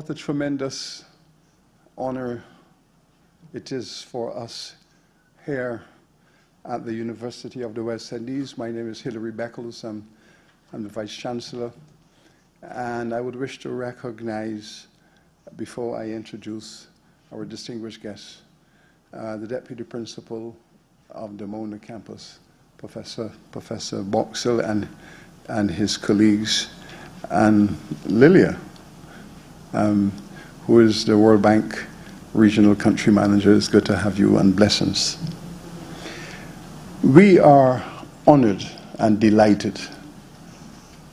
What a tremendous honor it is for us here at the University of the West Indies. My name is Hilary Beckles. I'm the Vice Chancellor. And I would wish to recognize, before I introduce our distinguished guests, the Deputy Principal of the Mona campus, Professor Boxell and his colleagues, and Lilia, who is the World Bank Regional Country Manager. It's good to have you, and blessings. We are honored and delighted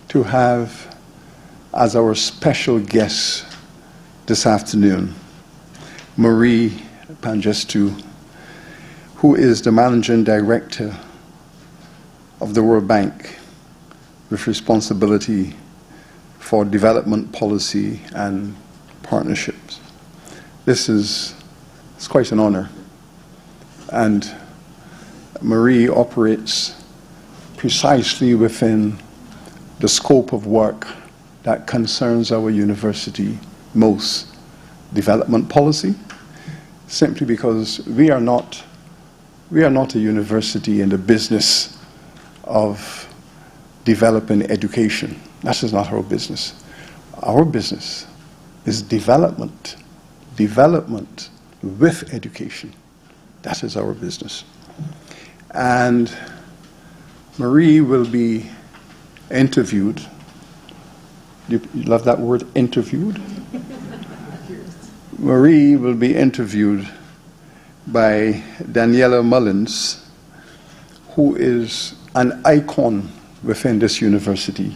to have as our special guest this afternoon Mari Pangestu, who is the Managing Director of the World Bank with responsibility for development policy and partnerships. It's quite an honor. And Mari operates precisely within the scope of work that concerns our university most, development policy, simply because we are not a university in the business of developing education. That is not our business. Our business is development with education. That is our business. And Mari will be interviewed. You love that word, interviewed? Mari will be interviewed by Danielle Mullings, who is an icon within this university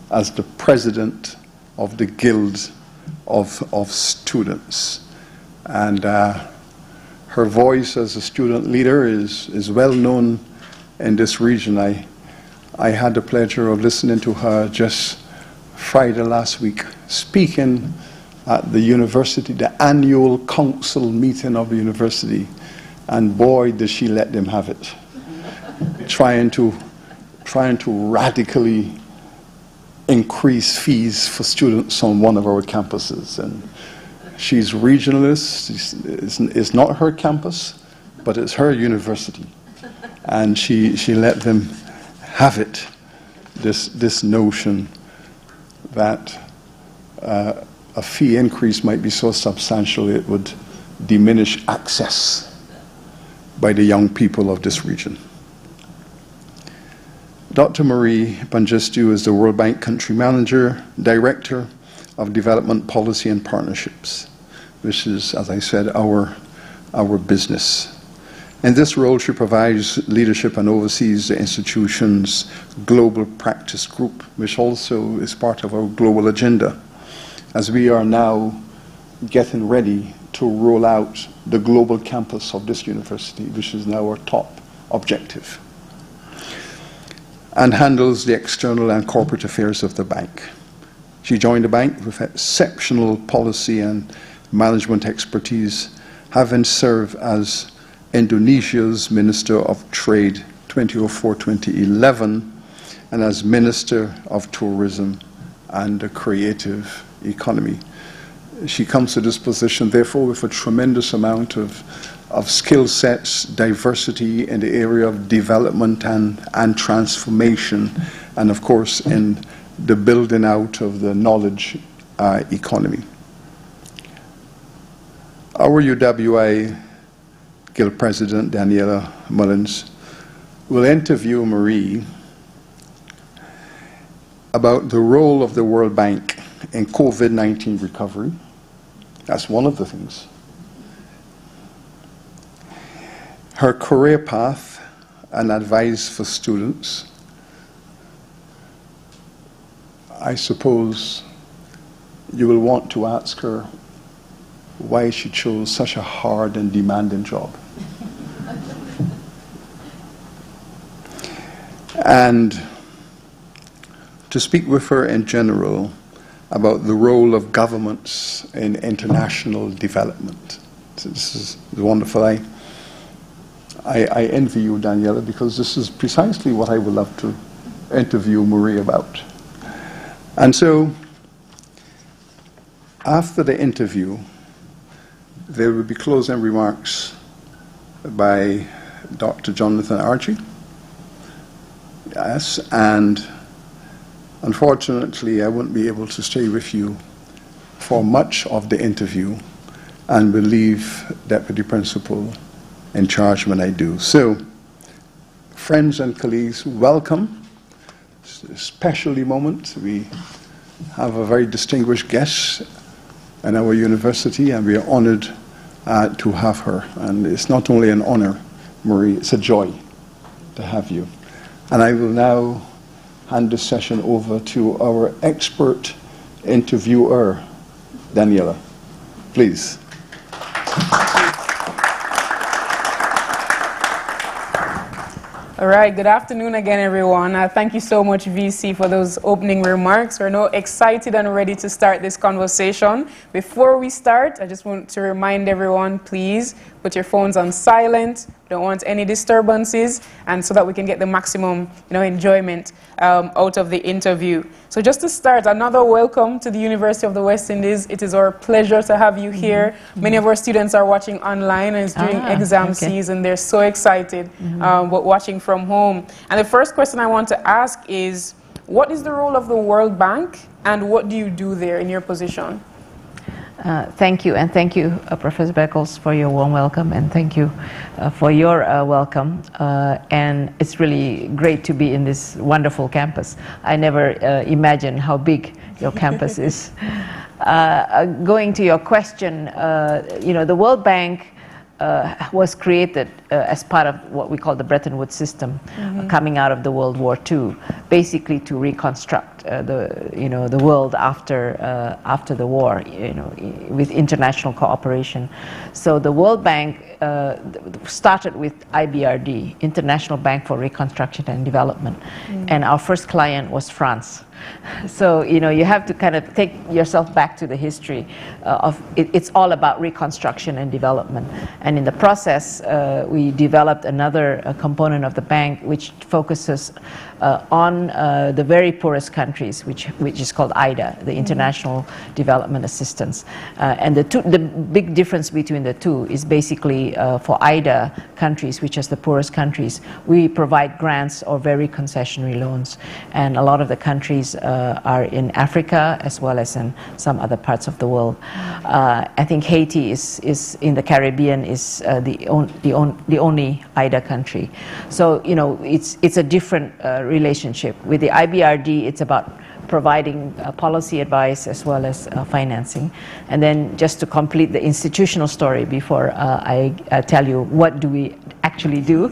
as the president of the Guild of Students. And her voice as a student leader is well known in this region. I had the pleasure of listening to her just Friday last week, speaking at the university, the annual council meeting of the university, and boy, did she let them have it. trying to radically increase fees for students on one of our campuses. And she's regionalist. It's not her campus, but it's her university. And she let them have it, this notion that a fee increase might be so substantial it would diminish access by the young people of this region. Dr. Mari Pangestu is the World Bank Country Manager, Director of Development Policy and Partnerships, which is, as I said, our business. In this role, she provides leadership and oversees the institution's global practice group, which also is part of our global agenda, as we are now getting ready to roll out the global campus of this university, which is now our top objective, and handles the external and corporate affairs of the bank. She joined the bank with exceptional policy and management expertise, having served as Indonesia's Minister of Trade 2004-2011 and as Minister of Tourism and the Creative Economy. She comes to this position, therefore, with a tremendous amount of skill sets, diversity in the area of development and transformation, and of course in the building out of the knowledge economy. Our UWI Guild President, Danielle Mullings, will interview Mari about the role of the World Bank in COVID-19 recovery. That's one of the things. Her career path and advice for students. I suppose you will want to ask her why she chose such a hard and demanding job. And to speak with her in general about the role of governments in international development. So this is wonderful. I envy you, Danielle, because this is precisely what I would love to interview Mari about. And so After the interview, there will be closing remarks by Dr. Jonathan Archie. Yes, and unfortunately, I won't be able to stay with you for much of the interview, and will leave Deputy Principal in charge when I do. So, friends and colleagues, welcome. It's a special moment. We have a very distinguished guest in our university, and we are honored to have her. And it's not only an honor, Marie, it's a joy to have you. And I will now hand this session over to our expert interviewer, Danielle. Please. All right, good afternoon again, everyone. Thank you so much, VC, for those opening remarks. We're now excited and ready to start this conversation. Before we start, I just want to remind everyone, please put your phones on silent. Don't want any disturbances, and so that we can get the maximum, enjoyment out of the interview. So just to start, another welcome to the University of the West Indies. It is our pleasure to have you here. Many of our students are watching online, and it's during exam season. They're so excited but watching from home. And the first question I want to ask is, what is the role of the World Bank, and what do you do there in your position? Thank you, and thank you, Professor Beckles, for your warm welcome, and thank you for your welcome. And it's really great to be in this wonderful campus. I never imagined how big your campus is. Going to your question, the World Bank was created as part of what we call the Bretton Woods system, coming out of the World War II, basically to reconstruct the world after the war, with international cooperation. So the World Bank started with IBRD, International Bank for Reconstruction and Development, and our first client was France. So you have to kind of take yourself back to the history of it. It's all about reconstruction and development, and in the process we developed another component of the bank which focuses on the very poorest countries, which is called IDA, the International Development Assistance. And the big difference between the two is basically for IDA countries, which is the poorest countries, we provide grants or very concessionary loans, and a lot of the countries are in Africa as well as in some other parts of the world. I think Haiti is in the Caribbean, is the only IDA country. So it's a different relationship. With the IBRD, it's about providing policy advice as well as financing. And then just to complete the institutional story before I tell you what do we actually do,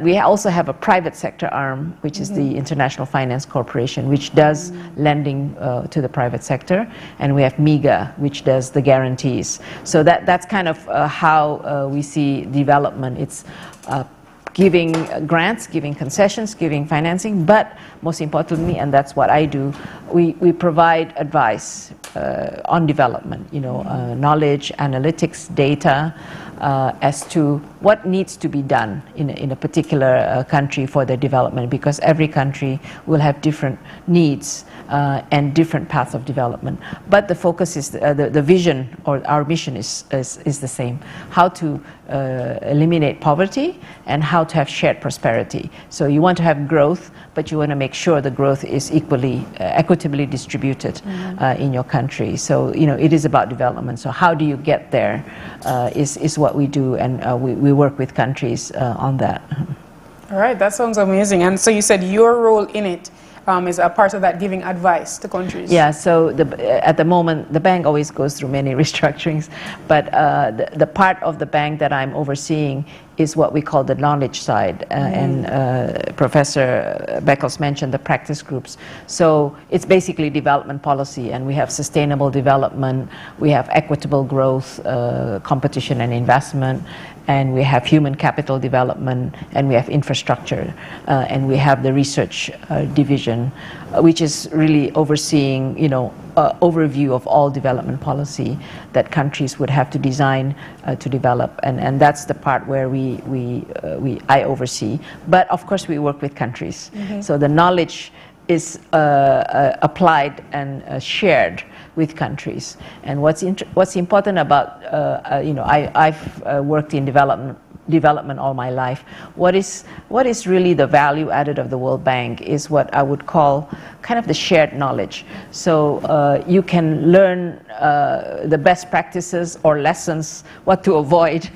we also have a private sector arm, which is the International Finance Corporation, which does lending to the private sector, and we have MIGA, which does the guarantees. So that's kind of how we see development. It's giving grants, giving concessions, giving financing, but most importantly, and that's what I do, we provide advice on development, knowledge, analytics, data, as to what needs to be done in a particular country for their development, because every country will have different needs and different paths of development. But the focus is, the vision or our mission is the same: how to eliminate poverty and how to have shared prosperity. So you want to have growth, but you want to make sure the growth is equitably distributed in your country. So it is about development. So how do you get there is what we do, and we work with countries on that. All right, that sounds amazing. And so you said your role in it is a part of that, giving advice to countries. Yeah, so at the moment, the bank always goes through many restructurings, but the part of the bank that I'm overseeing is what we call the knowledge side, and Professor Beckles mentioned the practice groups. So it's basically development policy, and we have sustainable development, we have equitable growth, competition and investment, and we have human capital development, and we have infrastructure, and we have the research division, which is really overseeing, overview of all development policy that countries would have to design to develop, and that's the part where I oversee. But of course, we work with countries, so the knowledge is applied and shared with countries. And what's important about, I've worked in development all my life. What is really the value added of the World Bank is what I would call kind of the shared knowledge. So you can learn the best practices or lessons, what to avoid,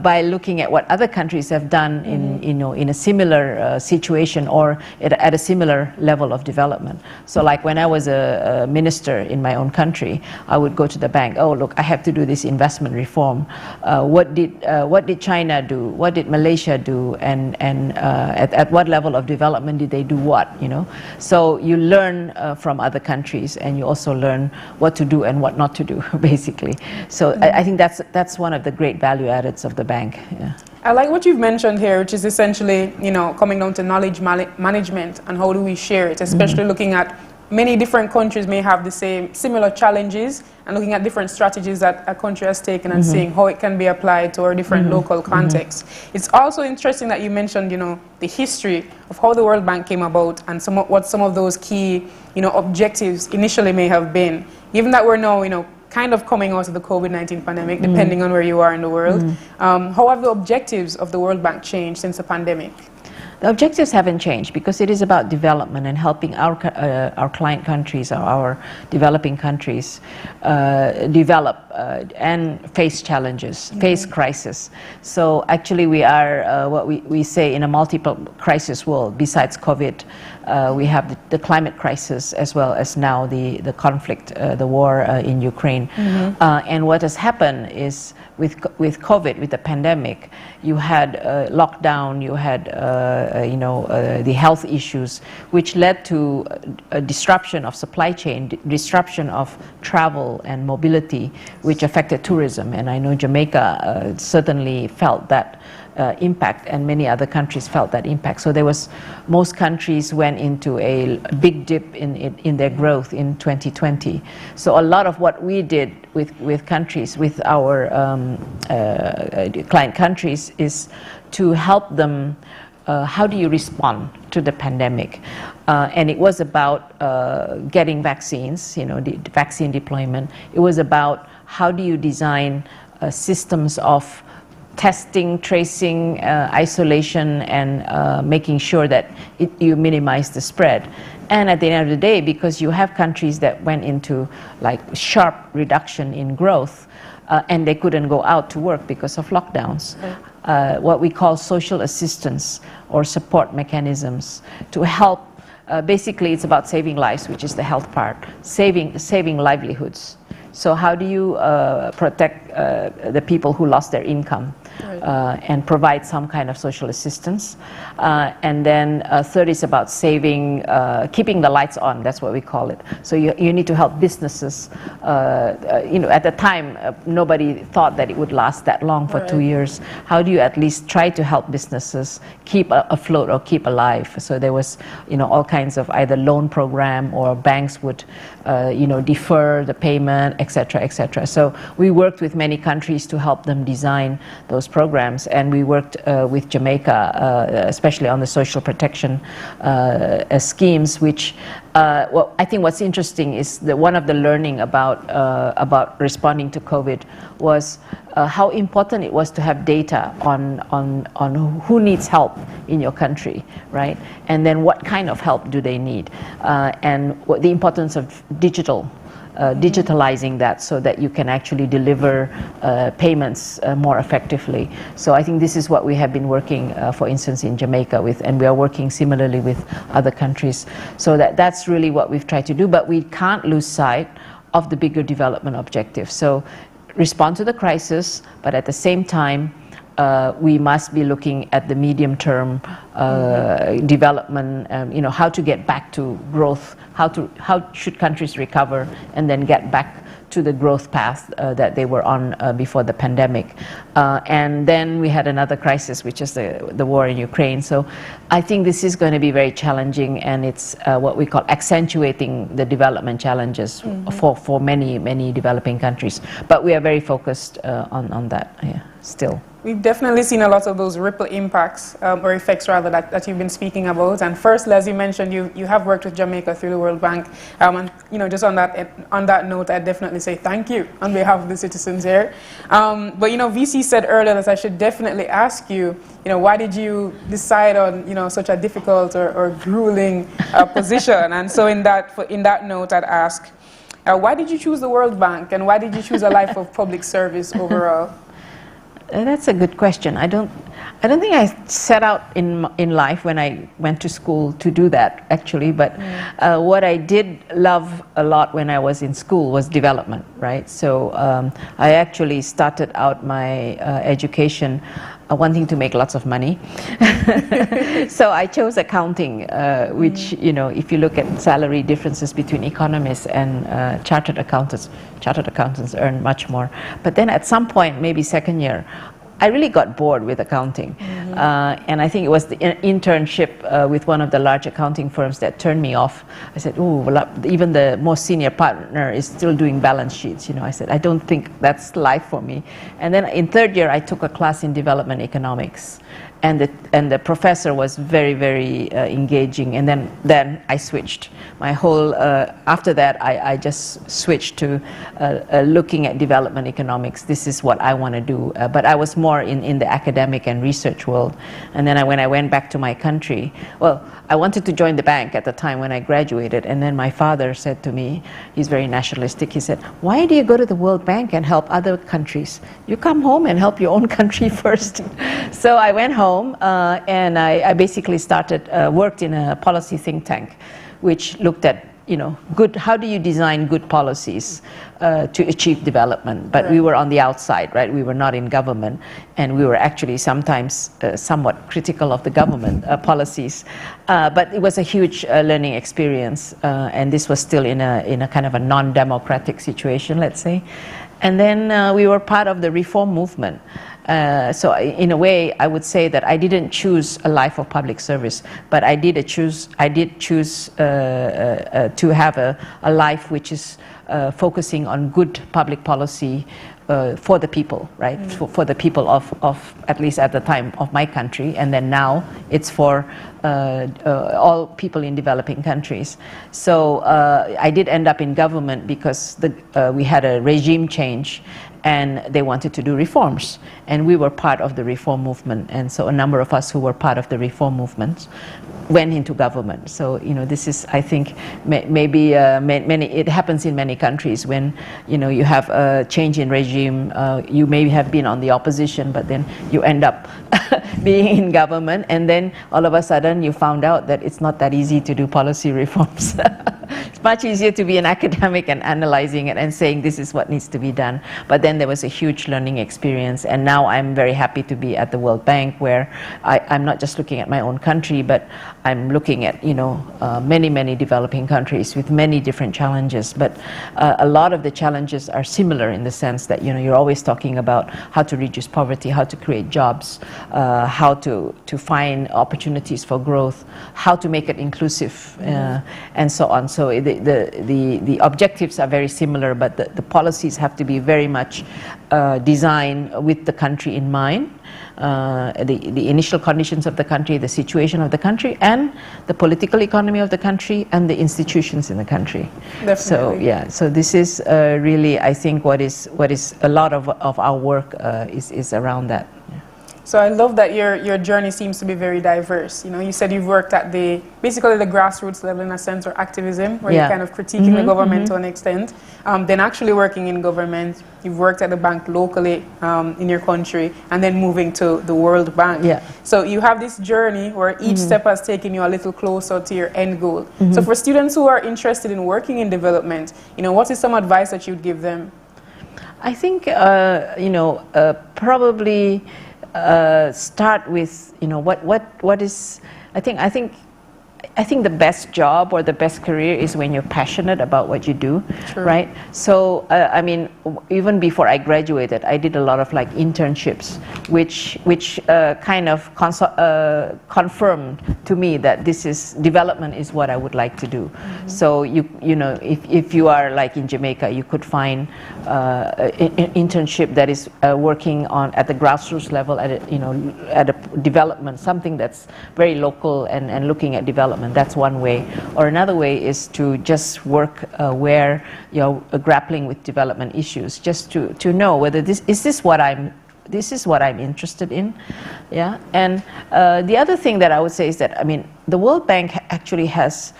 by looking at what other countries have done in a similar situation or at a similar level of development. So like when I was a minister in my own country, I would go to the bank. Oh, look, I have to do this investment reform. What did China do? What did Malaysia do? And at what level of development did they do what? So you learn from other countries, and you also learn what to do and what not to do, basically. So I think that's one of the great value addeds of the bank. Yeah. I like what you've mentioned here, which is essentially, coming down to knowledge management and how do we share it, especially looking at many different countries may have the similar challenges, and looking at different strategies that a country has taken and seeing how it can be applied to our different local contexts. It's also interesting that you mentioned, the history of how the World Bank came about and what some of those key, objectives initially may have been. Given that we're now, kind of coming out of the COVID-19 pandemic, depending on where you are in the world, how have the objectives of the World Bank changed since the pandemic? The objectives haven't changed because it is about development and helping our client countries, our developing countries, develop and face challenges, face crisis. So actually we are what we say in a multiple crisis world. Besides COVID, we have the climate crisis as well as now the conflict, the war in Ukraine. And what has happened is with COVID, with the pandemic, you had lockdown, you had the health issues, which led to a disruption of supply chain, disruption of travel and mobility, which affected tourism. And I know Jamaica certainly felt that impact, and many other countries felt that impact. So most countries went into a big dip in their growth in 2020. So a lot of what we did with countries, with our client countries, is to help them. How do you respond to the pandemic? And it was about getting vaccines, the vaccine deployment. It was about how do you design systems of testing, tracing, isolation, and making sure that you minimize the spread. And at the end of the day, because you have countries that went into like sharp reduction in growth, and they couldn't go out to work because of lockdowns. What we call social assistance or support mechanisms to help. Basically, it's about saving lives, which is the health part, saving livelihoods. So how do you protect the people who lost their income and provide some kind of social assistance? And then third is about saving, keeping the lights on. That's what we call it. So you need to help businesses. At the time, nobody thought that it would last that long for 2 years. How do you at least try to help businesses keep afloat or keep alive? So there was, all kinds of either loan program or banks would, defer the payment, etc., etc. So we worked with many countries to help them design those programs, and we worked with Jamaica, especially on the social protection schemes. Which, I think what's interesting is that one of the learning about responding to COVID was how important it was to have data on who needs help in your country, right? And then what kind of help do they need, and what the importance of digitalizing that so that you can actually deliver payments more effectively. So I think this is what we have been working, for instance, in Jamaica with, and we are working similarly with other countries. So that's really what we've tried to do, but we can't lose sight of the bigger development objective. So respond to the crisis, but at the same time, we must be looking at the medium-term development. How to get back to growth. How should countries recover and then get back to the growth path that they were on before the pandemic. And then we had another crisis, which is the war in Ukraine. So I think this is going to be very challenging, and it's what we call accentuating the development challenges for many developing countries. But we are very focused on that. Yeah. still. We've definitely seen a lot of those ripple impacts, or effects rather, that you've been speaking about. And firstly, as you mentioned, you have worked with Jamaica through the World Bank. And just on that note, I definitely say thank you on behalf of the citizens here. But VC said earlier that I should definitely ask you, why did you decide on such a difficult or grueling position? And so in that note, I'd ask, why did you choose the World Bank, and why did you choose a life of public service overall? That's a good question. I don't think I set out in life when I went to school to do that, actually. But what I did love a lot when I was in school was development, right? So I actually started out my education wanting to make lots of money. So I chose accounting, which, if you look at salary differences between economists and chartered accountants earn much more. But then at some point, maybe second year, I really got bored with accounting. And I think it was the internship with one of the large accounting firms that turned me off. I said, oh, well, even the most senior partner is still doing balance sheets. I said, I don't think that's life for me. And then in third year, I took a class in development economics. And the professor was very, very engaging. And then I switched. My whole, after that, I just switched to looking at development economics. This is what I want to do. But I was more in the academic and research world. And then when I went back to my country, well, I wanted to join the bank at the time when I graduated. And then my father said to me, he's very nationalistic, he said, why do you go to the World Bank and help other countries? You come home and help your own country first. So I went home and I basically worked in a policy think tank, which looked at, how do you design good policies to achieve development? But we were on the outside, right? We were not in government, and we were actually sometimes somewhat critical of the government policies. But it was a huge learning experience, and this was still in a kind of a non-democratic situation, let's say. And then we were part of the reform movement. So in a way, I would say that I didn't choose a life of public service, but I did choose to have a life which is focusing on good public policy for the people, right? For the people of at least at the time of my country, and then now it's for all people in developing countries. So I did end up in government because we had a regime change, and they wanted to do reforms, and we were part of the reform movement, and so a number of us who were part of the reform movement went into government. So this is, I think, maybe it happens in many countries when you have a change in regime. You may have been on the opposition, but then you end up being in government, and then all of a sudden you found out that it's not that easy to do policy reforms. It's much easier to be an academic and analyzing it and saying this is what needs to be done. But then there was a huge learning experience, and now I'm very happy to be at the World Bank, where I'm not just looking at my own country, but I'm looking at many developing countries with many different challenges. But a lot of the challenges are similar in the sense that you're always talking about how to reduce poverty, how to create jobs, how to find opportunities for growth, how to make it inclusive, and so on. So the objectives are very similar, but the policies have to be very much designed with the country in mind. The initial conditions of the country, the situation of the country, and the political economy of the country, and the institutions in the country. Definitely. So this is really, I think, what is a lot of our work is around that. So I love that your journey seems to be very diverse. You said you've worked at basically the grassroots level, in a sense, or activism, where you're kind of critiquing the government to an extent. Then actually working in government, you've worked at the bank locally in your country, and then moving to the World Bank. Yeah. So you have this journey where each step has taken you a little closer to your end goal. So for students who are interested in working in development, what is some advice that you'd give them? I think, probably start with, what is, I think I think the best job or the best career is when you're passionate about what you do, True. right? So, I mean, even before I graduated, I did a lot of like internships, which kind of confirmed to me that development is what I would like to do. So you know, if you are like in Jamaica, you could find an internship that is working at the grassroots level, at a development, something that's very local and looking at development. That's one way. Or another way is to just work where you're grappling with development issues, just to know whether this is what I'm interested in. Yeah. And the other thing that I would say is that, I mean, the World Bank actually has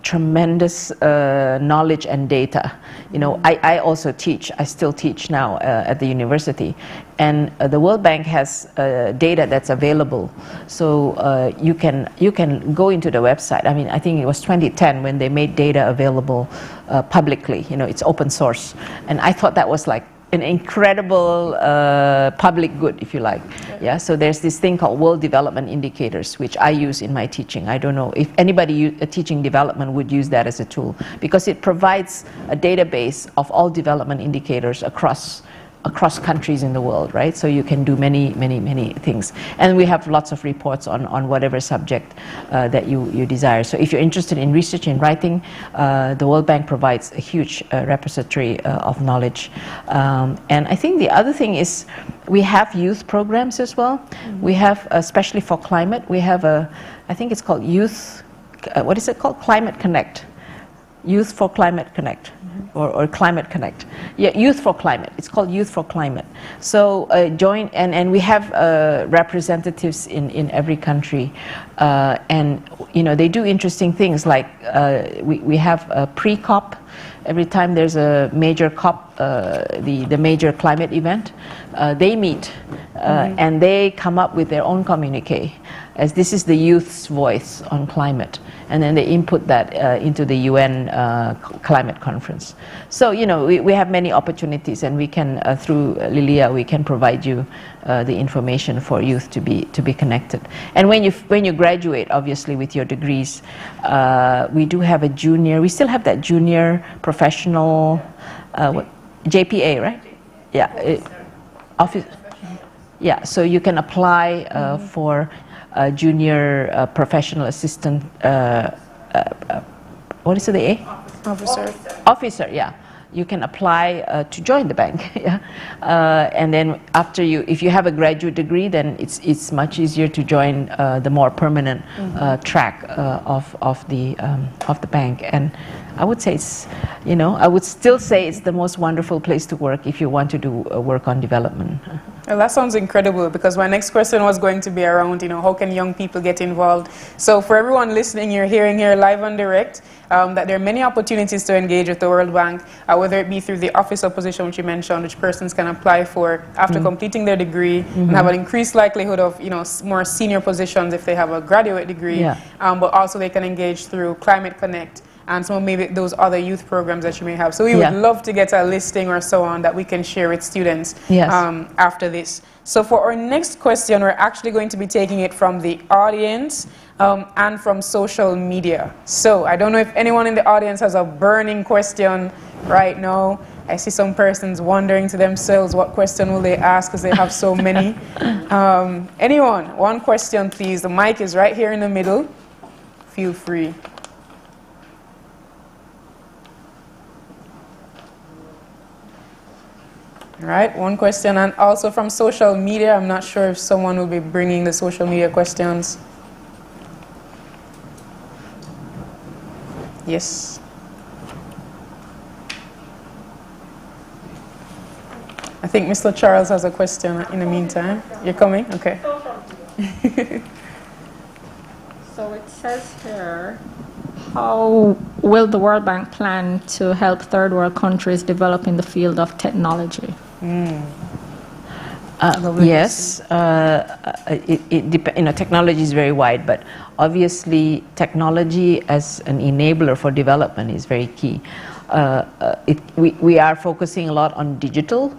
tremendous knowledge and data. You know, I also teach. I still teach now at the university, and the World Bank has data that's available. So you can go into the website. I mean, I think it was 2010 when they made data available publicly. You know, it's open source, and I thought that was like an incredible public good, if you like. Yeah. So there's this thing called World Development Indicators, which I use in my teaching. I don't know if anybody teaching development would use that as a tool, because it provides a database of all development indicators across countries in the world, right? So you can do many things. And we have lots of reports on whatever subject that you desire. So if you're interested in research and writing, the World Bank provides a huge repository of knowledge. And I think the other thing is we have youth programs as well. We have, especially for climate, we have I think it's called Youth, what is it called? Climate Connect. Youth for Climate Connect. Or Climate Connect. Yeah, Youth for Climate. It's called Youth for Climate. So join, and we have representatives in every country, and you know, they do interesting things like we have a pre-COP. Every time there's a major COP, the major climate event, they meet and they come up with their own communique, as this is the youth's voice on climate, and then they input that into the UN climate conference. So you know, we have many opportunities, and we can through Lilia we can provide you the information for youth to be connected. And when you graduate, obviously with your degrees, we do have a junior. We still have that junior professional JPA, right? Yeah, office. Yeah, so you can apply for a junior professional assistant. What is it? The A? Officer. Officer. Yeah. You can apply to join the bank. Yeah. And then after if you have a graduate degree, then it's much easier to join the more permanent track of the bank. And I would say I would still say it's the most wonderful place to work if you want to do work on development. Well, that sounds incredible, because my next question was going to be around, how can young people get involved? So for everyone listening, you're hearing here live and direct that there are many opportunities to engage with the World Bank, whether it be through the officer position, which you mentioned, which persons can apply for after completing their degree and have an increased likelihood of, more senior positions if they have a graduate degree, but also they can engage through Climate Connect and some of maybe those other youth programs that you may have. So we would love to get a listing or so on that we can share with students after this. So for our next question, we're actually going to be taking it from the audience and from social media. So I don't know if anyone in the audience has a burning question right now. I see some persons wondering to themselves, what question will they ask, because they have so many. Anyone, one question please. The mic is right here in the middle. Feel free. All right, one question, and also from social media. I'm not sure if someone will be bringing the social media questions. Yes. I think Mr. Charles has a question in the meantime. You're coming? Okay. So it says here, how will the World Bank plan to help third world countries develop in the field of technology? Yes, technology is very wide, but obviously technology as an enabler for development is very key. we are focusing a lot on digital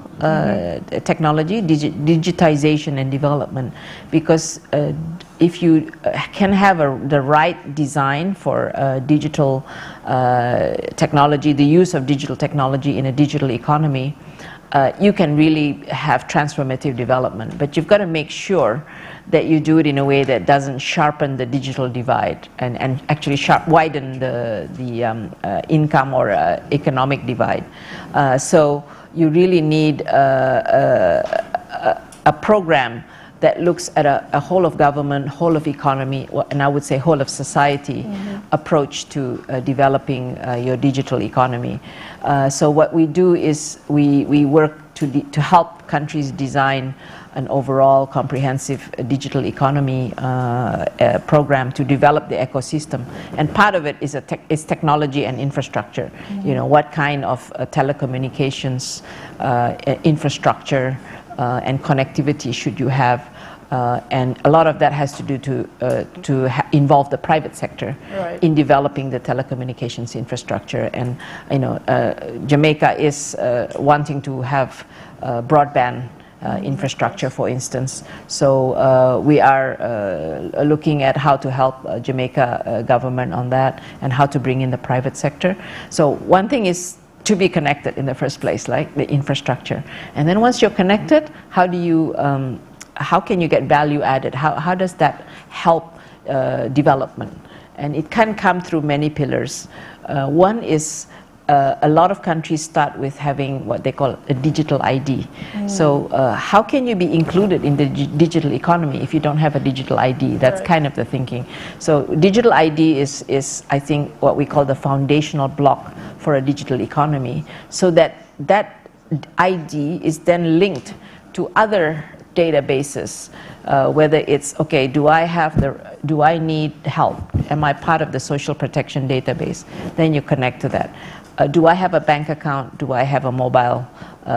technology, digitization and development, because if you can have the right design for digital technology, the use of digital technology in a digital economy, you can really have transformative development. But you've got to make sure that you do it in a way that doesn't sharpen the digital divide and actually widen the income or economic divide. So you really need a program that looks at a whole of government, whole of economy, and I would say whole of society approach to developing your digital economy. So what we do is we work to help countries design an overall comprehensive digital economy program to develop the ecosystem. And part of it is technology and infrastructure. You know, what kind of telecommunications infrastructure and connectivity should you have, and a lot of that has to do to involve the private sector in developing the telecommunications infrastructure. And you know, Jamaica is wanting to have broadband infrastructure, for instance. So we are looking at how to help Jamaica government on that, and how to bring in the private sector. So one thing is to be connected in the first place, like the infrastructure. And then once you're connected, how do you, how can you get value added? How does that help development? And it can come through many pillars. One is a lot of countries start with having what they call a digital ID. So how can you be included in the digital economy if you don't have a digital ID? That's kind of the thinking. So digital ID is I think what we call the foundational block for a digital economy, so that ID is then linked to other databases, whether it's, okay, do I need help? Am I part of the social protection database? Then you connect to that. Do I have a bank account? Do I have a mobile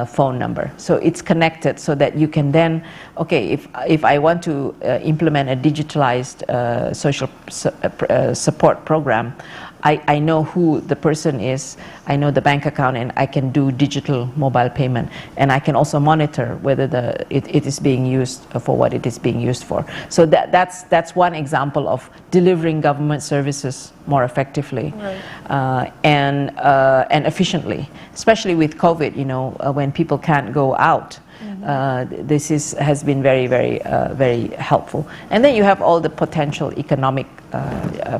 phone number? So it's connected so that you can then, okay, if I want to implement a digitalized social support program, I know who the person is, I know the bank account, and I can do digital mobile payment. And I can also monitor whether it is being used for what it is being used for. So that's one example of delivering government services more effectively and efficiently. Especially with COVID, you know, when people can't go out. This has been very, very helpful. And then you have all the potential economic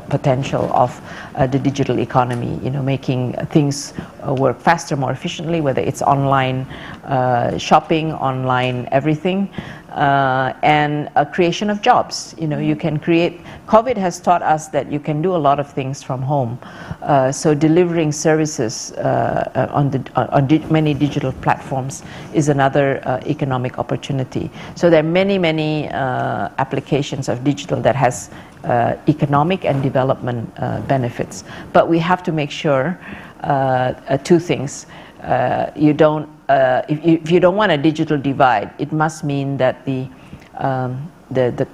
potential of the digital economy, you know, making things work faster, more efficiently, whether it's online shopping, online everything, and a creation of jobs. You know, you can create, COVID has taught us that you can do a lot of things from home. So delivering services on many digital platforms is another economic opportunity. So there are many applications of digital that has economic and development benefits. But we have to make sure two things. If you don't want a digital divide, it must mean that the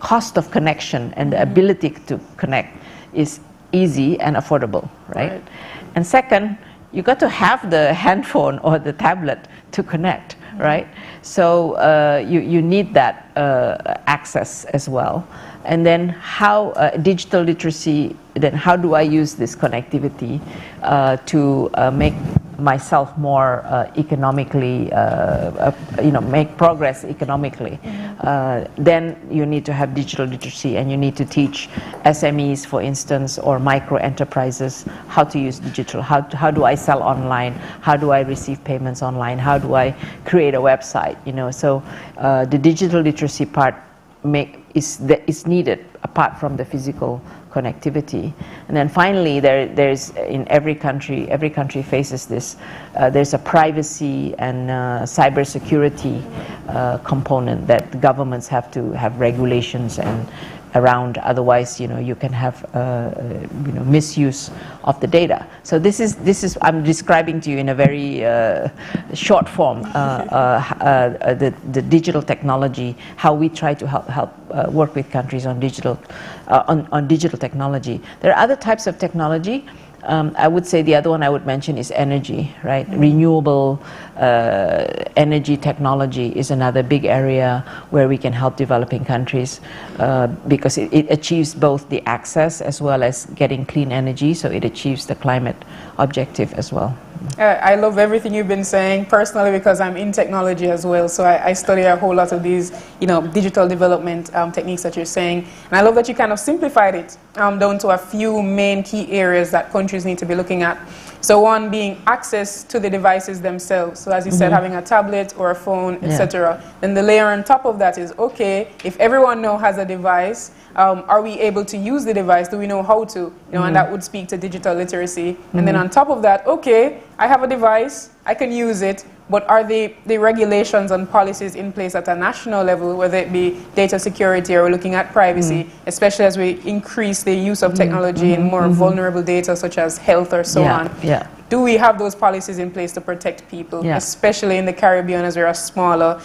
cost of connection and the ability to connect is easy and affordable, right? And second, you got to have the handphone or the tablet to connect, right? So you need that access as well. And then how digital literacy, then how do I use this connectivity to make myself more economically, you know, make progress economically? Then you need to have digital literacy, and you need to teach SMEs, for instance, or micro enterprises how to use digital. How do I sell online? How do I receive payments online? How do I create a website? You know, so the digital literacy part is needed apart from the physical connectivity. And then finally, there's in every country faces this. There's a privacy and cybersecurity component that governments have to have regulations and around. Otherwise, you know, you can have you know, misuse of the data. So this is I'm describing to you in a very short form the digital technology, how we try to help work with countries on digital technology. There are other types of technology. I would say the other one I would mention is energy, right? Renewable energy technology is another big area where we can help developing countries because it achieves both the access as well as getting clean energy, so it achieves the climate objective as well. I love everything you've been saying personally because I'm in technology as well. So I study a whole lot of these, digital development techniques that you're saying. And I love that you kind of simplified it down to a few main key areas that countries need to be looking at. So one being access to the devices themselves. So as you said, having a tablet or a phone, etc. Then the layer on top of that is, okay, if everyone now has a device, are we able to use the device? Do we know how to? And that would speak to digital literacy. And then on top of that, okay, I have a device, I can use it, but are the regulations and policies in place at a national level, whether it be data security or looking at privacy, especially as we increase the use of technology in more vulnerable data such as health or so on? Do we have those policies in place to protect people, especially in the Caribbean as we're a smaller,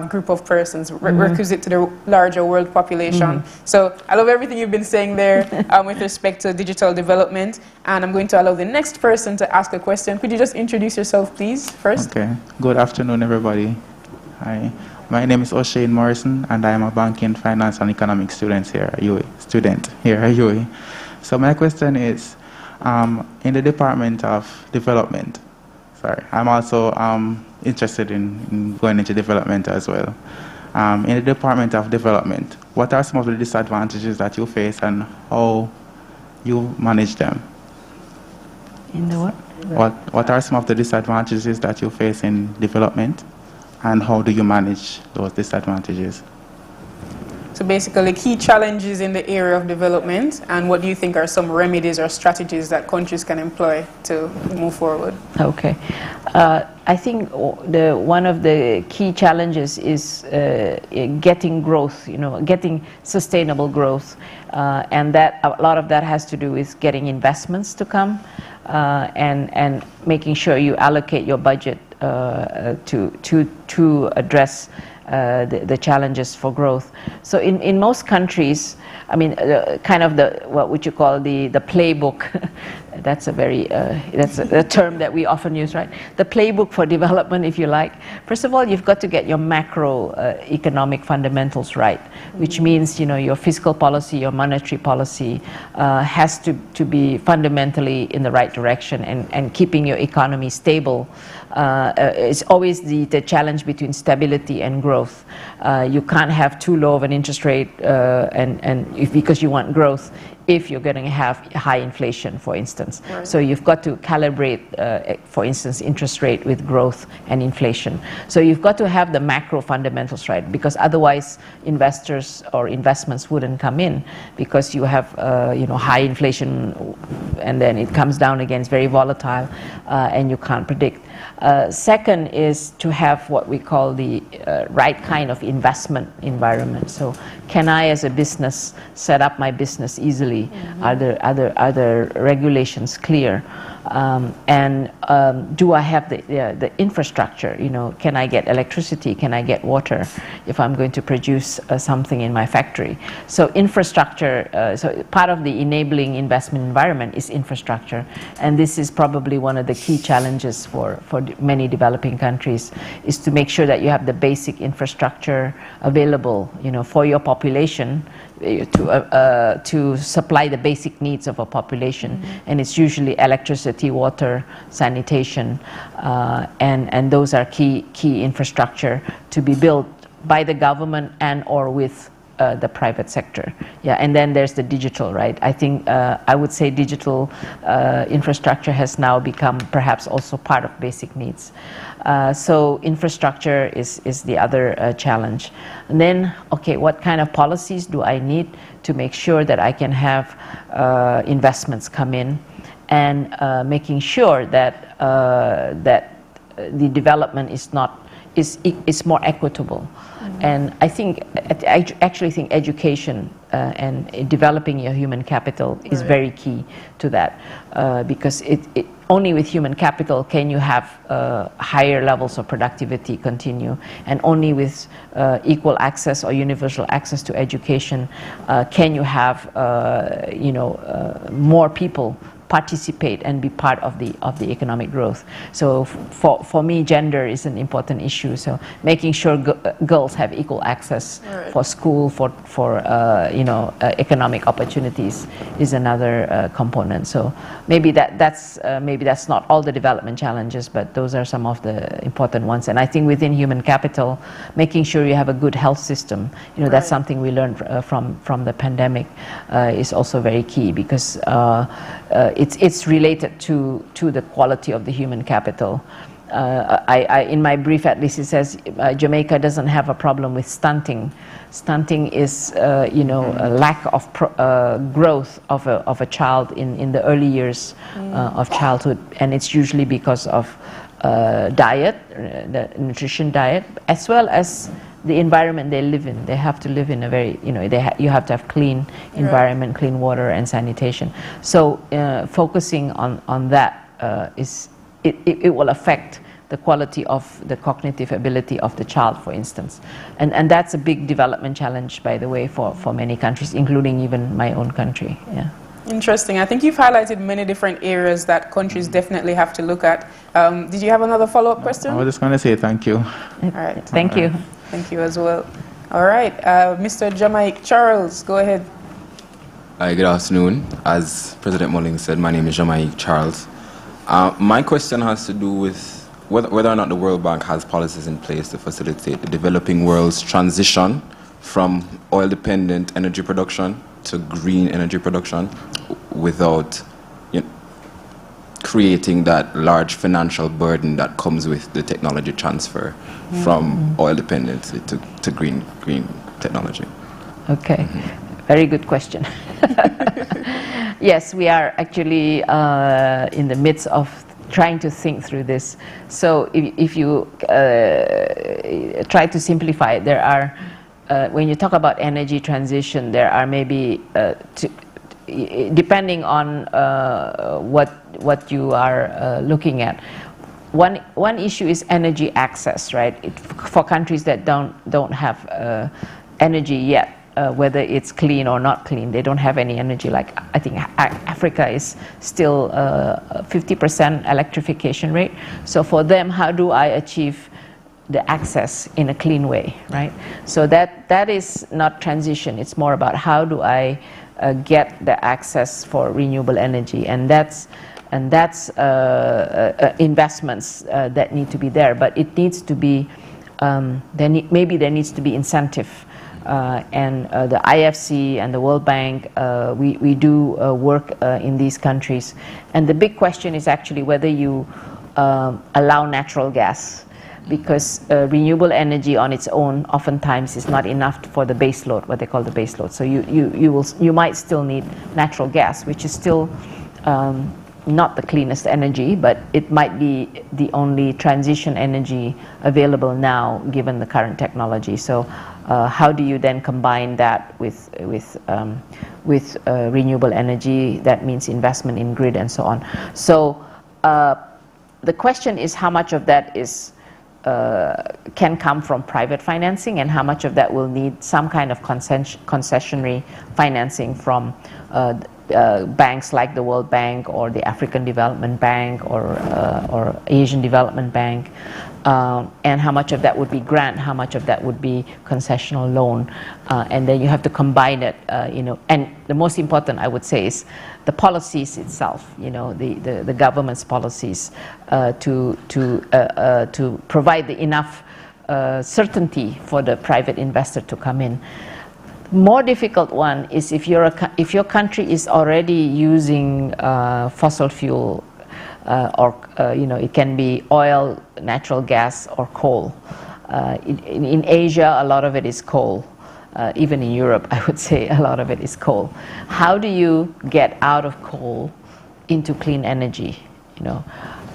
group of persons, requisite to the larger world population? So I love everything you've been saying there with respect to digital development. And I'm going to allow the next person to ask a question. Could you just introduce yourself, please, first? Okay. Good afternoon, everybody. Hi. My name is O'Shane Morrison, and I am a banking, finance, and economics student here at UWI. So my question is, in the Department of Development, I'm also interested in going into development as well. In the Department of Development, what are some of the disadvantages that you face and how you manage them? In the what? What are some of the disadvantages that you face in development and how do you manage those disadvantages? So basically, key challenges in the area of development, and what do you think are some remedies or strategies that countries can employ to move forward? Okay. I think one of the key challenges is getting growth, getting sustainable growth, and that a lot of that has to do with getting investments to come and making sure you allocate your budget to address the challenges for growth. So in most countries, I mean, kind of what would you call the playbook? That's a very that's a term that we often use, right? The playbook for development, if you like. First of all, you've got to get your macro economic fundamentals right, which means your fiscal policy, your monetary policy has to be fundamentally in the right direction, and keeping your economy stable. It's always the challenge between stability and growth. You can't have too low of an interest rate because you want growth if you're going to have high inflation, for instance. Right. So you've got to calibrate, for instance, interest rate with growth and inflation. So you've got to have the macro fundamentals right, because otherwise investors or investments wouldn't come in, because you have high inflation and then it comes down again. It's very volatile and you can't predict. Second is to have what we call the right kind of investment environment. So can I, as a business, set up my business easily? Are there regulations clear? Do I have the infrastructure? Can I get electricity? Can I get water if I'm going to produce something in my factory? So infrastructure, so part of the enabling investment environment is infrastructure, and this is probably one of the key challenges for many developing countries, is to make sure that you have the basic infrastructure available, for your population, to supply the basic needs of a population, and it's usually electricity, water, sanitation, and those are key infrastructure to be built by the government and or with the private sector. And then there's the digital, right? I think I would say digital infrastructure has now become perhaps also part of basic needs. So infrastructure is the other challenge. And then, okay, what kind of policies do I need to make sure that I can have investments come in, and making sure that the development is more equitable. And I actually think education and developing your human capital is very key to that, because only with human capital can you have higher levels of productivity continue, and only with equal access or universal access to education can you have more people participate and be part of the economic growth. So for me, gender is an important issue. So making sure girls have equal access for school, for economic opportunities is another component. So maybe that's not all the development challenges, but those are some of the important ones. And I think within human capital, making sure you have a good health system, that's something we learned from the pandemic, is also very key, because it's related to the quality of the human capital. In my brief, at least, it says Jamaica doesn't have a problem with stunting. Stunting is, a lack of growth of a child in the early years of childhood, and it's usually because of diet, the nutrition diet, as well as the environment they live in. They have to live in a very, you have to have clean environment, clean water and sanitation. So focusing on that it will affect the quality of the cognitive ability of the child, for instance. And that's a big development challenge, by the way, for many countries, including even my own country. Yeah. Interesting. I think you've highlighted many different areas that countries definitely have to look at. Did you have another follow-up question? I was just going to say thank you. All right. Thank you. Thank you as well. All right. Mr. Jamaica Charles, go ahead. Hi, good afternoon. As President Mullings said, my name is Jamaica Charles. My question has to do with whether or not the World Bank has policies in place to facilitate the developing world's transition from oil-dependent energy production to green energy production without creating that large financial burden that comes with the technology transfer from oil dependency to green technology. Okay, very good question. Yes, we are actually in the midst of trying to think through this. So if you try to simplify it, there are, when you talk about energy transition, there are maybe, depending on what you are looking at. One issue is energy access, right? For countries that don't have energy yet, whether it's clean or not clean, they don't have any energy. Like I think Africa is still 50% electrification rate. So for them, how do I achieve the access in a clean way, right? So that is not transition. It's more about how do I get the access for renewable energy, and that's investments that need to be there. But it needs to be maybe there needs to be incentive. And the IFC and the World Bank, we do work in these countries. And the big question is actually whether you allow natural gas, because renewable energy on its own oftentimes is not enough for the base load, what they call the base load. So you might still need natural gas, which is still not the cleanest energy, but it might be the only transition energy available now given the current technology. So how do you then combine that with renewable energy? That means investment in grid and so on. So the question is how much of that is can come from private financing, and how much of that will need some kind of concessionary financing from banks like the World Bank or the African Development Bank or Asian Development Bank, and how much of that would be grant, how much of that would be concessional loan, and then you have to combine it, and the most important, I would say, is the policies itself, the government's policies to provide the enough certainty for the private investor to come in. More difficult one is if your country is already using fossil fuel, or it can be oil, natural gas, or coal. In Asia, a lot of it is coal. Even in Europe, I would say a lot of it is coal. How do you get out of coal into clean energy?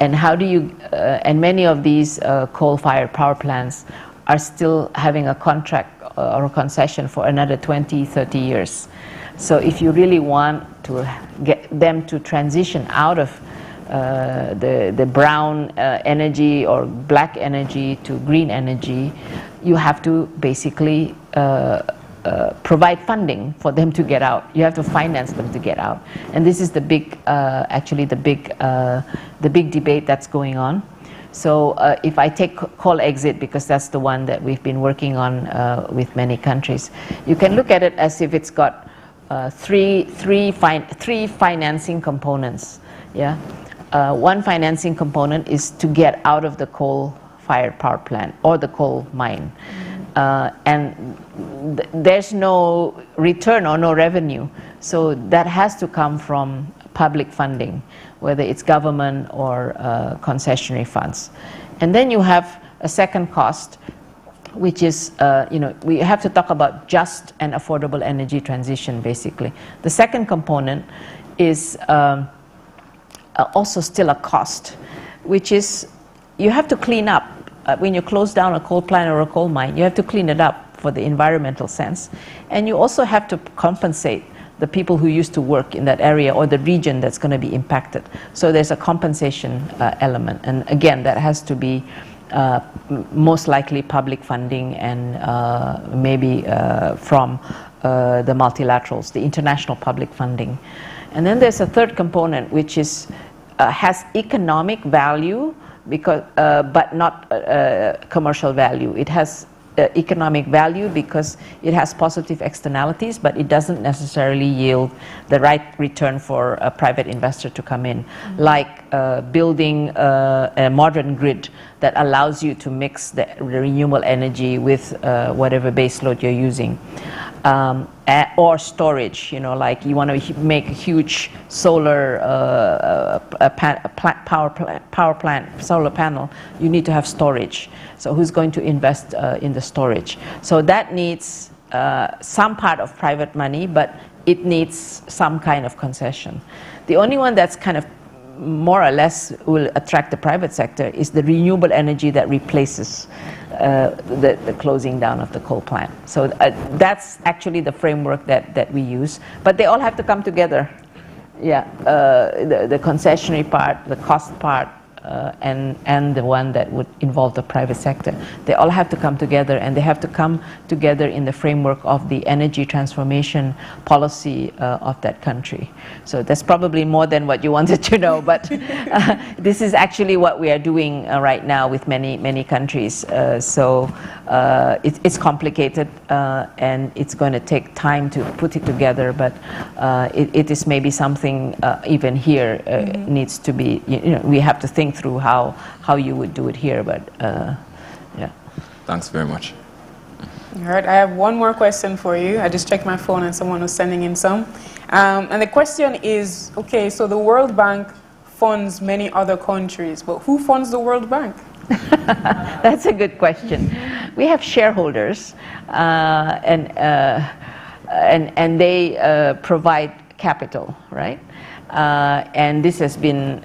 And how do you? And many of these coal-fired power plants are still having a contract or a concession for another 20, 30 years. So if you really want to get them to transition out of the brown energy or black energy to green energy, you have to basically provide funding for them to get out. You have to finance them to get out. And this is the big, actually the big debate that's going on. So if I take coal exit, because that's the one that we've been working on with many countries, you can look at it as if it's got three financing components. Yeah, one financing component is to get out of the coal-fired power plant or the coal mine, and there's no return or no revenue, so that has to come from public funding, whether it's government or concessionary funds. And then you have a second cost, which is, we have to talk about just and affordable energy transition, basically. The second component is also still a cost, which is you have to clean up. When you close down a coal plant or a coal mine, you have to clean it up for the environmental sense. And you also have to compensate the people who used to work in that area or the region that's going to be impacted. So there's a compensation element. And again, that has to be most likely public funding and maybe from the multilaterals, the international public funding. And then there's a third component, which is has economic value, because, but not commercial value. It has economic value because it has positive externalities, but it doesn't necessarily yield the right return for a private investor to come in, like building a modern grid that allows you to mix the renewable energy with whatever base load you're using. Or storage, like you want to make a huge solar power plant, solar panel, you need to have storage. So who's going to invest in the storage? So that needs some part of private money, but it needs some kind of concession. The only one that's kind of more or less will attract the private sector is the renewable energy that replaces the closing down of the coal plant. So that's actually the framework that we use. But they all have to come together. Yeah, the concessionary part, the cost part, and the one that would involve the private sector. They all have to come together, and they have to come together in the framework of the energy transformation policy of that country. So that's probably more than what you wanted to know, but this is actually what we are doing right now with many countries. So it's complicated, and it's going to take time to put it together, but it is maybe something even here needs to be, we have to think through how you would do it here, but yeah. Thanks very much. All right, I have one more question for you. I just checked my phone and someone was sending in some. And the question is, okay, so the World Bank funds many other countries, but who funds the World Bank? That's a good question. We have shareholders, and they provide capital, right? And this has been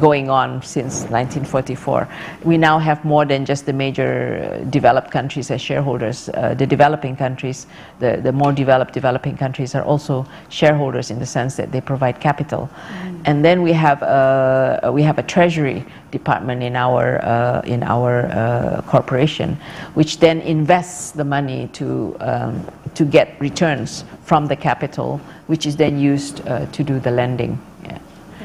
going on since 1944. We now have more than just the major developed countries as shareholders. The developing countries, the more developed developing countries are also shareholders in the sense that they provide capital. And then we have a treasury department in our corporation, which then invests the money to get returns from the capital, which is then used to do the lending. Yeah.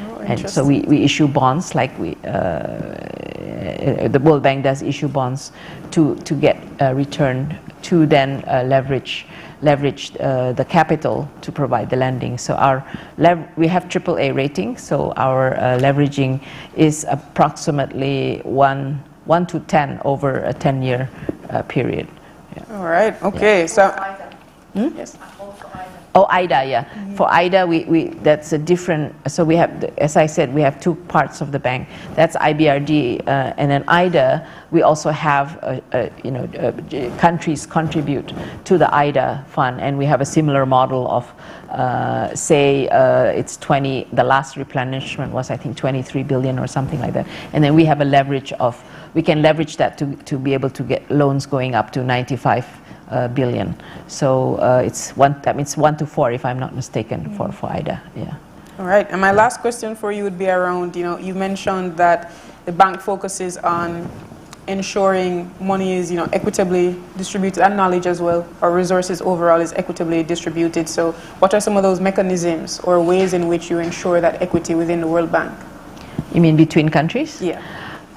Oh, and so we issue bonds, like the World Bank does issue bonds to get a return, to then leverage the capital to provide the lending. So we have AAA rating, so our leveraging is approximately 1 to 10 over a 10-year period. Yeah. All right. Okay. Yeah. So. Yes. Oh, IDA, yeah. For IDA, that's a different. So we have, as I said, we have two parts of the bank. That's IBRD, and then IDA. We also have, countries contribute to the IDA fund, and we have a similar model of, say, it's 20. The last replenishment was, I think, 23 billion or something like that. And then we have a leverage of. We can leverage that to be able to get loans going up to 95 billion. So it's 1 to 4, if I'm not mistaken, for IDA. Yeah. All right. And my last question for you would be around, you mentioned that the bank focuses on ensuring money is, equitably distributed, and knowledge as well, or resources overall is equitably distributed. So what are some of those mechanisms or ways in which you ensure that equity within the World Bank? You mean between countries? Yeah.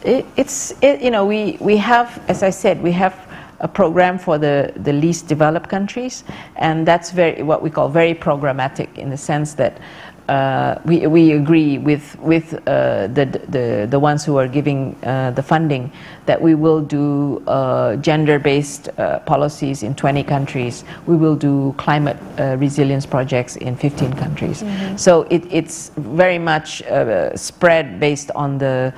We have, as I said, we have a program for the least developed countries, and that's what we call very programmatic, in the sense that we agree with the ones who are giving the funding that we will do gender-based policies in 20 countries. We will do climate resilience projects in 15 countries. Mm-hmm. So it's very much spread based on the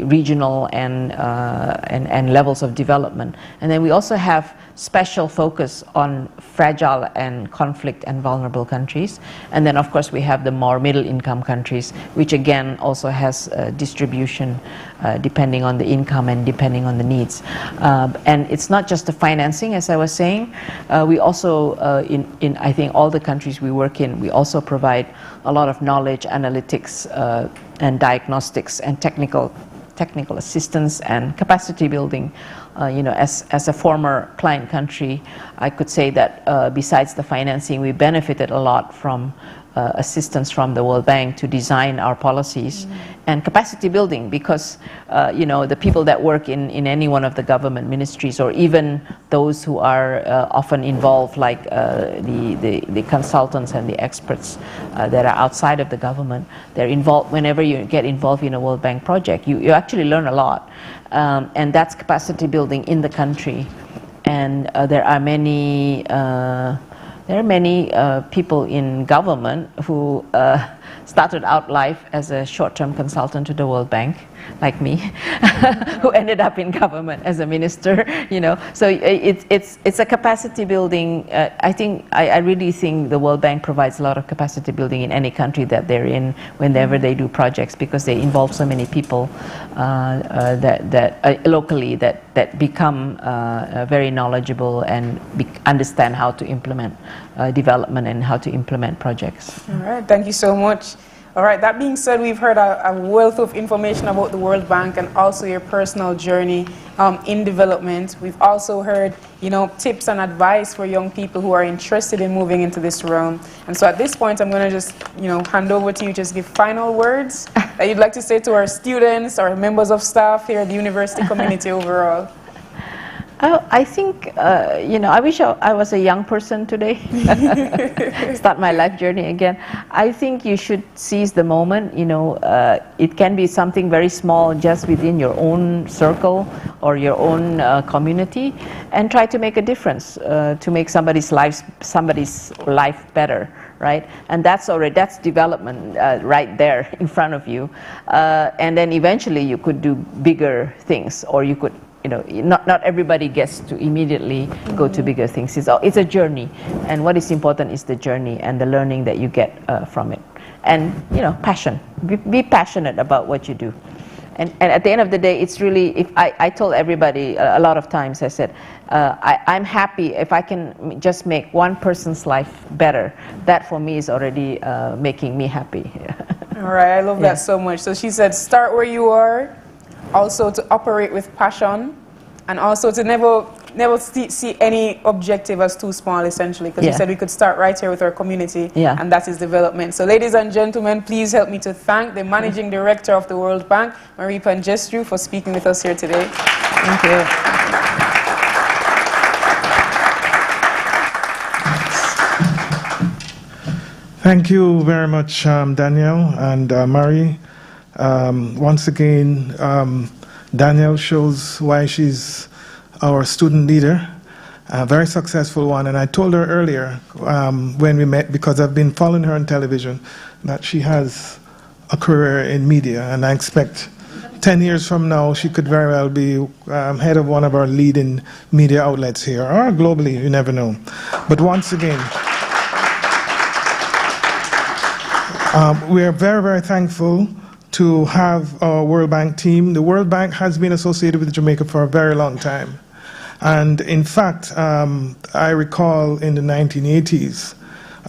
regional and levels of development. And then we also have special focus on fragile and conflict and vulnerable countries. And then of course we have the more middle income countries, which again also has distribution depending on the income and depending on the needs. And it's not just the financing, as I was saying. We also, in I think all the countries we work in, we also provide a lot of knowledge, analytics, and diagnostics and technical assistance and capacity building. As a former client country, I could say that besides the financing, we benefited a lot from assistance from the World Bank to design our policies, and capacity building, because the people that work in any one of the government ministries, or even those who are often involved, like the consultants and the experts that are outside of the government, they're involved. Whenever you get involved in a World Bank project, you actually learn a lot, and that's capacity building in the country. And there are many people in government who started out life as a short-term consultant to the World Bank, like me, who ended up in government as a minister. So it's a capacity building. I really think the World Bank provides a lot of capacity building in any country that they're in, whenever they do projects, because they involve so many people locally that become very knowledgeable and understand how to implement development and how to implement projects. All right, thank you so much. All right, that being said, we've heard a wealth of information about the World Bank and also your personal journey in development. We've also heard, tips and advice for young people who are interested in moving into this realm. And so at this point, I'm going to just, hand over to you, just give final words that you'd like to say to our students, our members of staff here at the university community overall. I think, I wish I was a young person today, start my life journey again. I think you should seize the moment. It can be something very small just within your own circle or your own community, and try to make a difference, to make somebody's life better, right? And that's development right there in front of you. And then eventually you could do bigger things, or you could, not everybody gets to immediately go to bigger things. It's a journey, and what is important is the journey and the learning that you get from it. And passion. Be passionate about what you do. And at the end of the day, it's really, if I told everybody a lot of times, I said, I'm happy if I can just make one person's life better. That for me is already making me happy. All right, I love that so much. So she said, start where you are, also to operate with passion, and also to never see any objective as too small, essentially, because you said we could start right here with our community, and that is development. So ladies and gentlemen, please help me to thank the Managing Director of the World Bank, Mari Pangestu, for speaking with us here today. Thank you. Thank you very much, Danielle and Mari. Once again, Danielle shows why she's our student leader, a very successful one. And I told her earlier when we met, because I've been following her on television, that she has a career in media. And I expect 10 years from now, she could very well be head of one of our leading media outlets here, or globally, you never know. But once again, we are very, very thankful to have our World Bank team. The World Bank has been associated with Jamaica for a very long time. And in fact, I recall in the 1980s,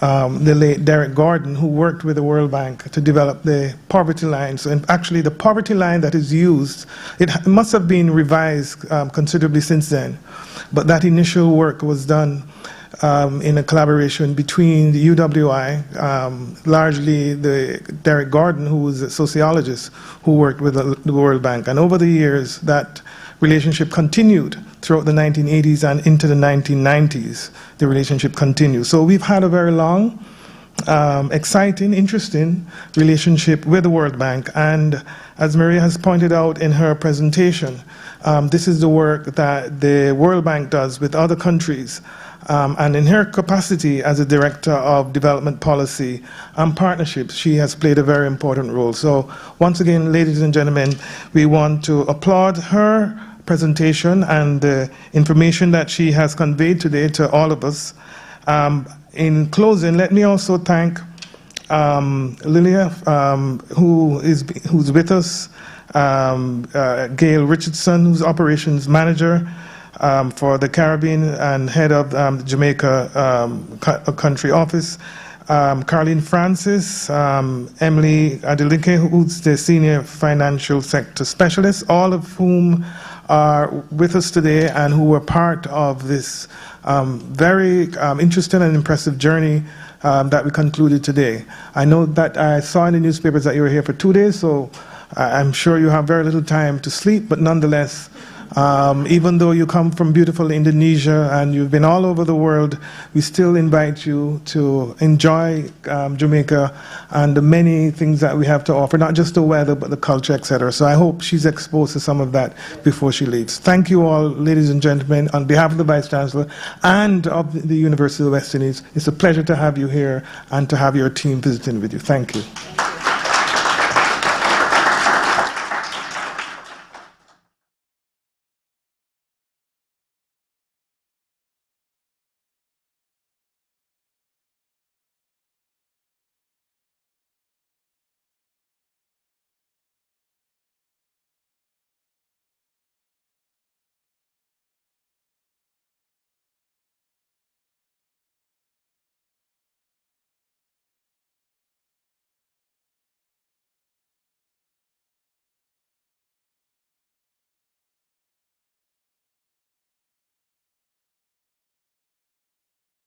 the late Derek Gordon, who worked with the World Bank to develop the poverty line. So actually the poverty line that is used, it must have been revised considerably since then, but that initial work was done in a collaboration between the UWI, largely the Derek Gordon, who was a sociologist who worked with the World Bank. And over the years, that relationship continued throughout the 1980s and into the 1990s. The relationship continued. So we've had a very long, exciting, interesting relationship with the World Bank. And as Maria has pointed out in her presentation, this is the work that the World Bank does with other countries. And in her capacity as a Director of Development Policy and Partnerships, she has played a very important role. So once again, ladies and gentlemen, we want to applaud her presentation and the information that she has conveyed today to all of us. In closing, let me also thank Lilia, who's with us, Gail Richardson, who's Operations Manager for the Caribbean and head of the Jamaica country office, Carlene Francis, Emily Adelike, who's the Senior Financial Sector Specialist, all of whom are with us today and who were part of this very interesting and impressive journey that we concluded today. I know that I saw in the newspapers that you were here for 2 days, so I'm sure you have very little time to sleep, but nonetheless, even though you come from beautiful Indonesia and you've been all over the world, we still invite you to enjoy Jamaica and the many things that we have to offer, not just the weather, but the culture, etc. So I hope she's exposed to some of that before she leaves. Thank you all, ladies and gentlemen, on behalf of the Vice Chancellor and of the University of the West Indies. It's a pleasure to have you here and to have your team visiting with you. Thank you.